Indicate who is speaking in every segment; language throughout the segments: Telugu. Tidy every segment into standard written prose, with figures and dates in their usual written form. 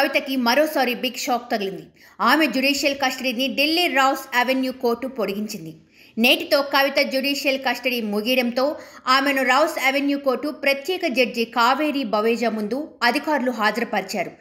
Speaker 1: కవితకి మరోసారి బిగ్ షాక్ తగిలింది. ఆమె జ్యుడిషియల్ కస్టడీని ఢిల్లీ రౌస్ అవెన్యూ కోర్టు పొడిగించింది. నేటితో కవిత జ్యుడిషియల్ కస్టడీ ముగియడంతో ఆమెను రౌస్ అవెన్యూ కోర్టు ప్రత్యేక జడ్జి కావేరీ బవేజా ముందు అధికారులు హాజరుపరిచారు.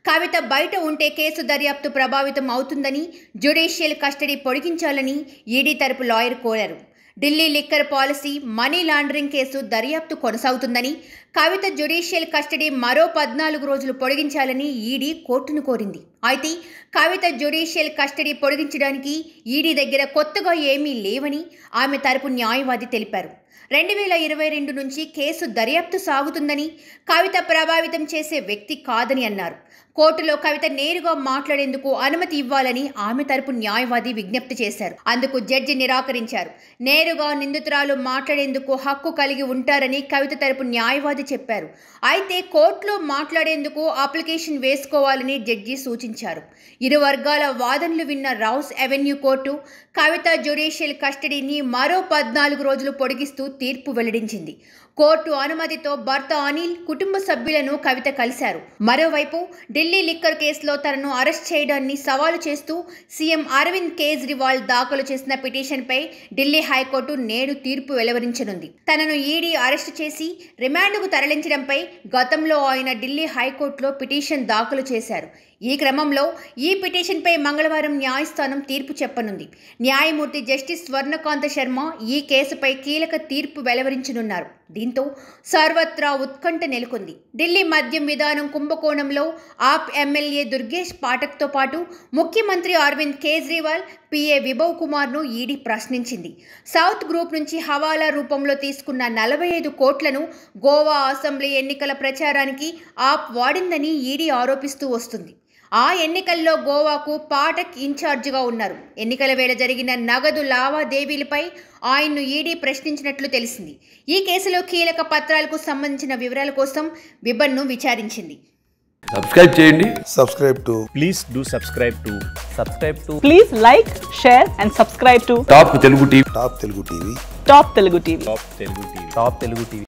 Speaker 1: కవిత బయట ఉంటే కేసు దర్యాప్తు ప్రభావితం అవుతుందని, జ్యుడిషియల్ కస్టడీ పొడిగించాలని ఈడీ తరపు లాయర్ కోరారు. Delhi liquor policy, money laundering case దర్యాప్తు కొనసాగుతుందని, కవిత జ్యుడిషియల్ కస్టడీ మరో 14 రోజులు పొడిగించాలని ఈడీ కోర్టును కోరింది. అయితే కవిత జ్యుడిషియల్ కస్టడీ పొడిగించడానికి ఈడీ దగ్గర కొత్తగా ఏమీ లేవని ఆమె తరపు న్యాయవాది తెలిపారు. 2022 నుంచి కేసు దర్యాప్తు సాగుతుందని, కవిత ప్రభావితం చేసే వ్యక్తి కాదని అన్నారు. కోర్టులో కవిత నేరుగా మాట్లాడేందుకు అనుమతి ఇవ్వాలని ఆమె తరపు న్యాయవాది విజ్ఞప్తి చేశారు. అందుకు జడ్జి నిరాకరించారు. నేరుగా నిందితురాలు మాట్లాడేందుకు హక్కు కలిగి ఉంటారని కవిత తరపు న్యాయవాది చెప్పారు. అయితే కోర్టులో మాట్లాడేందుకు అప్లికేషన్ వేసుకోవాలని జడ్జి సూచించారు. ఇరు వర్గాల వాదనలు విన్న రౌస్ అవెన్యూ కోర్టు కవిత జ్యుడిషియల్ కస్టడీని మరో 14 రోజులు పొడిగిస్తూ తీర్పు వెల్లడించింది. కోర్టు అనుమతితో భర్త అనిల్, కుటుంబ సభ్యులను కవిత కలిశారు. మరోవైపు ఢిల్లీ లిక్కర్ కేసులో తనను అరెస్ట్ చేయడాన్ని సవాలు చేస్తూ సీఎం అరవింద్ కేజ్రీవాల్ దాఖలు చేసిన పిటిషన్పై ఢిల్లీ హైకోర్టు నేడు తీర్పు వెలువరించనుంది. తనను ఈడీ అరెస్టు చేసి రిమాండ్కు తరలించడంపై గతంలో ఆయన ఢిల్లీ హైకోర్టులో పిటిషన్ దాఖలు చేశారు. ఈ క్రమంలో ఈ పిటిషన్పై మంగళవారం న్యాయస్థానం తీర్పు చెప్పనుంది. న్యాయమూర్తి జస్టిస్ స్వర్ణకాంత శర్మ ఈ కేసుపై కీలక తీర్పు వెలువరించనున్నారు. దీంతో సర్వత్రా ఉత్కంఠ నెలకొంది. ఢిల్లీ మద్యం విధానం కుంభకోణంలో ఆప్ ఎమ్మెల్యే దుర్గేష్ పాఠక్తో పాటు ముఖ్యమంత్రి అరవింద్ కేజ్రీవాల్, పిఏ విభవ్ కుమార్ను ఈడీ ప్రశ్నించింది. సౌత్ గ్రూప్ నుంచి హవాలా రూపంలో తీసుకున్న 45 కోట్లను గోవా అసెంబ్లీ ఎన్నికల ప్రచారానికి ఆప్ వాడిందని ఈడీ ఆరోపిస్తూ వస్తుంది. ఆ ఎన్నికల్లో గోవాకు పాఠక్ ఇన్ఛార్జిగా ఉన్నారు. ఎన్నికల వేళ జరిగిన నగదు లావాదేవీలపై ఆయన్ను ఈడీ ప్రశ్నించినట్లు తెలిసింది. ఈ కేసులో కీలక పత్రాలకు సంబంధించిన వివరాల కోసం విబన్ను విచారించింది.
Speaker 2: సబ్స్క్రైబ్ చేయండి.
Speaker 3: Please do subscribe to. Please like, share and subscribe to
Speaker 2: top Telugu TV.
Speaker 3: Top Telugu TV.